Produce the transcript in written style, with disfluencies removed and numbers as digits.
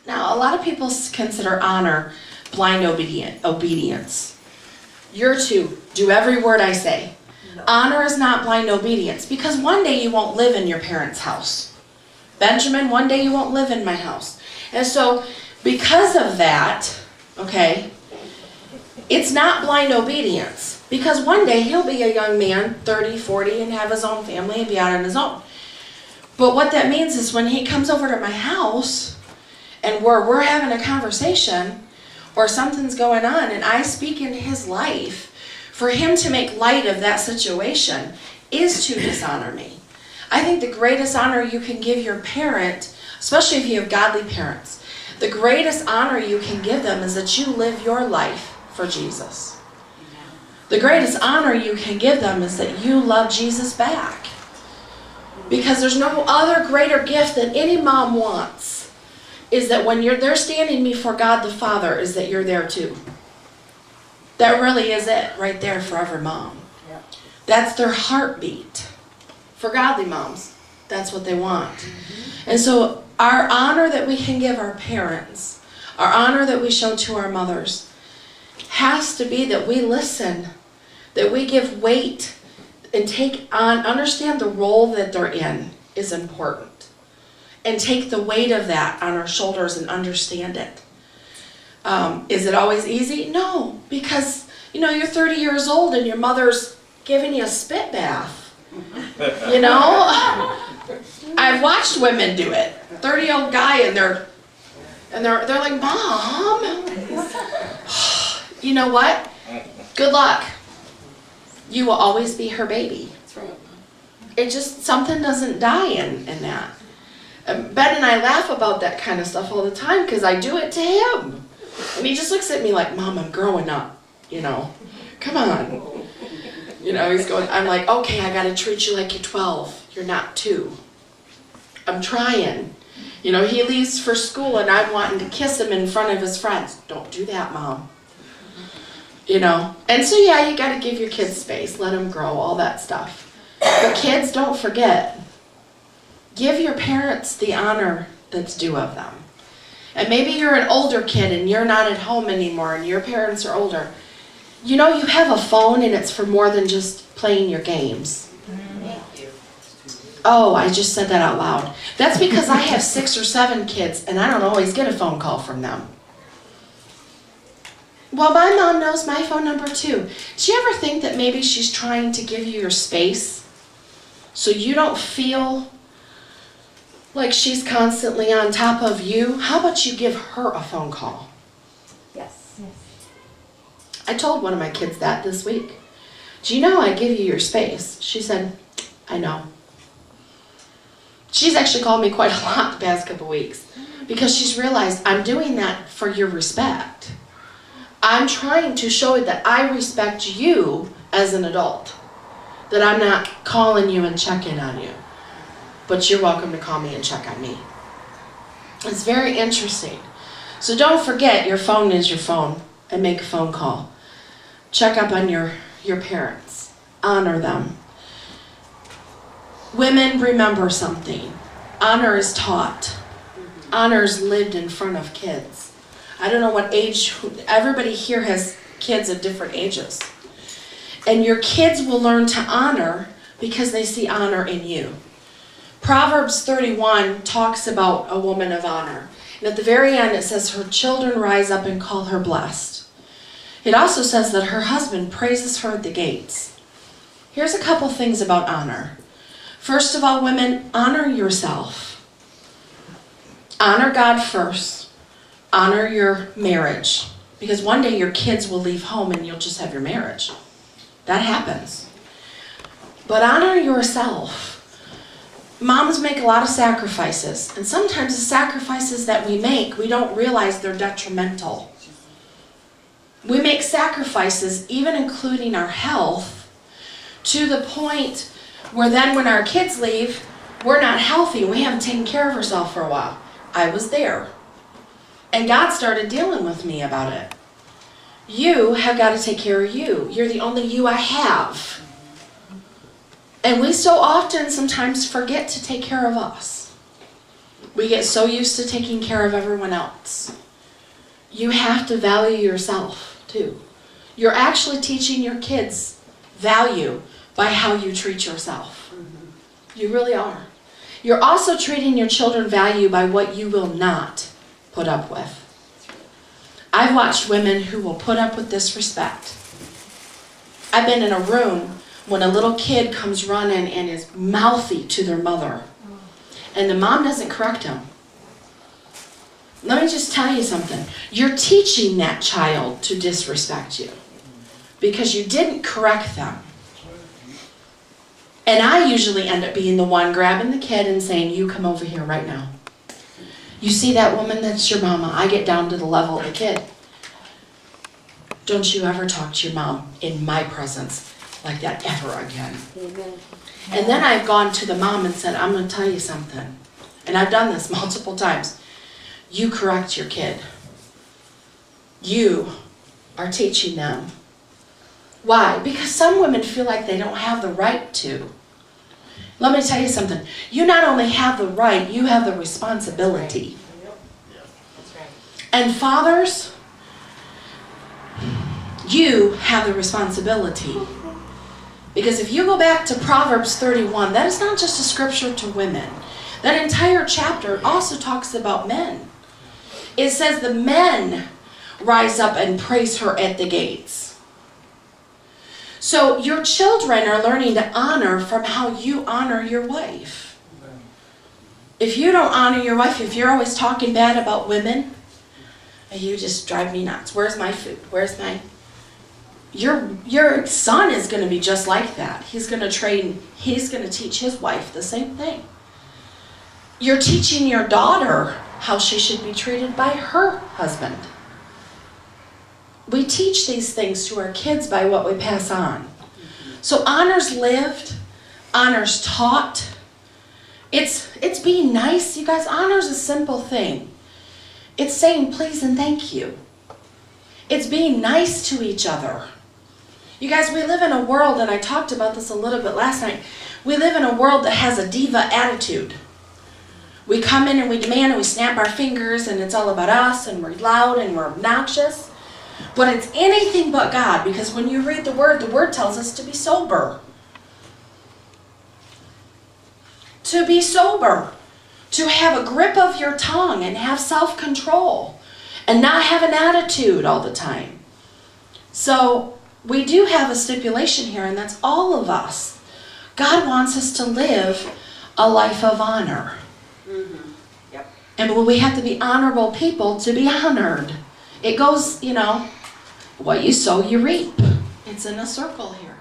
Now, a lot of people consider honor blind obedience. You're to do every word I say. No. Honor is not blind obedience, because one day you won't live in your parents' house. Benjamin, one day you won't live in my house. And so, because of that, okay, it's not blind obedience, because one day he'll be a young man, 30, 40, and have his own family and be out on his own. But what that means is when he comes over to my house and we're having a conversation or something's going on and I speak into his life, for him to make light of that situation is to dishonor me. I think the greatest honor you can give your parent, especially if you have godly parents, the greatest honor you can give them is that you live your life for Jesus. The greatest honor you can give them is that you love Jesus back. Because there's no other greater gift that any mom wants, is that when they're standing before God the Father, is that you're there too. That really is it right there for every mom. Yep. That's their heartbeat. For godly moms, that's what they want. Mm-hmm. And so our honor that we can give our parents, our honor that we show to our mothers, has to be that we listen, that we give weight and understand the role that they're in is important. And take the weight of that on our shoulders and understand it. Is it always easy? No, because you're 30 years old and your mother's giving you a spit bath. I've watched women do it. 30-year-old guy and they're like, Mom, you know what? Good luck. You will always be her baby. That's right. It just, something doesn't die in that. Ben and I laugh about that kind of stuff all the time because I do it to him. And he just looks at me like, Mom, I'm growing up, Come on. He's going, I'm like, okay, I got to treat you like you're 12. You're not 2. I'm trying. He leaves for school and I'm wanting to kiss him in front of his friends. Don't do that, Mom. And so, yeah, you got to give your kids space. Let them grow, all that stuff. But kids, don't forget. Give your parents the honor that's due of them. And maybe you're an older kid and you're not at home anymore and your parents are older. You have a phone and it's for more than just playing your games. Oh, I just said that out loud. That's because I have 6 or 7 kids and I don't always get a phone call from them. Well, my mom knows my phone number too. Do you ever think that maybe she's trying to give you your space so you don't feel like she's constantly on top of you? How about you give her a phone call? Yes. I told one of my kids that this week. Do you know I give you your space? She said, I know. She's actually called me quite a lot the past couple weeks because she's realized I'm doing that for your respect. I'm trying to show it that I respect you as an adult. That I'm not calling you and checking on you. But you're welcome to call me and check on me. It's very interesting. So don't forget your phone is your phone and make a phone call. Check up on your parents. Honor them. Women, remember something. Honor is taught. Honor is lived in front of kids. I don't know what age, everybody here has kids of different ages. And your kids will learn to honor because they see honor in you. Proverbs 31 talks about a woman of honor. And at the very end it says her children rise up and call her blessed. It also says that her husband praises her at the gates. Here's a couple things about honor. First of all, women, honor yourself. Honor God first. Honor your marriage. Because one day your kids will leave home and you'll just have your marriage. That happens. But honor yourself. Moms make a lot of sacrifices. And sometimes the sacrifices that we make, we don't realize they're detrimental. We make sacrifices, even including our health, to the point where then when our kids leave, we're not healthy. We haven't taken care of ourselves for a while. I was there. And God started dealing with me about it. You have got to take care of you. You're the only you I have. And we so often sometimes forget to take care of us. We get so used to taking care of everyone else. You have to value yourself too. You're actually teaching your kids value by how you treat yourself. You really are. You're also treating your children value by what you will not put up with. I've watched women who will put up with disrespect. I've been in a room when a little kid comes running and is mouthy to their mother, and the mom doesn't correct him. Let me just tell you something. You're teaching that child to disrespect you because you didn't correct them. And I usually end up being the one grabbing the kid and saying, you come over here right now. You see that woman? That's your mama. I get down to the level of the kid. Don't you ever talk to your mom in my presence like that ever again. Amen. And then I've gone to the mom and said, I'm going to tell you something. And I've done this multiple times. You correct your kid. You are teaching them. Why? Because some women feel like they don't have the right to. Let me tell you something. You not only have the right, you have the responsibility. That's right. And fathers, you have the responsibility. Because if you go back to Proverbs 31, that is not just a scripture to women. That entire chapter also talks about men. It says the men rise up and praise her at the gates. So your children are learning to honor from how you honor your wife. If you don't honor your wife, if you're always talking bad about women, you just drive me nuts. Where's my food? Where's my... Your son is going to be just like that. He's going to teach his wife the same thing. You're teaching your daughter how she should be treated by her husband. We teach these things to our kids by what we pass on. So honor's lived, honor's taught. It's being nice, you guys. Honor's a simple thing. It's saying please and thank you. It's being nice to each other. You guys, we live in a world, and I talked about this a little bit last night. We live in a world that has a diva attitude. We come in and we demand and we snap our fingers and it's all about us and we're loud and we're obnoxious. But it's anything but God, because when you read the Word tells us to be sober. To be sober. To have a grip of your tongue and have self-control. And not have an attitude all the time. So we do have a stipulation here, and that's all of us. God wants us to live a life of honor. Mm-hmm. Yep. And we have to be honorable people to be honored. It goes, what you sow, you reap. It's in a circle here.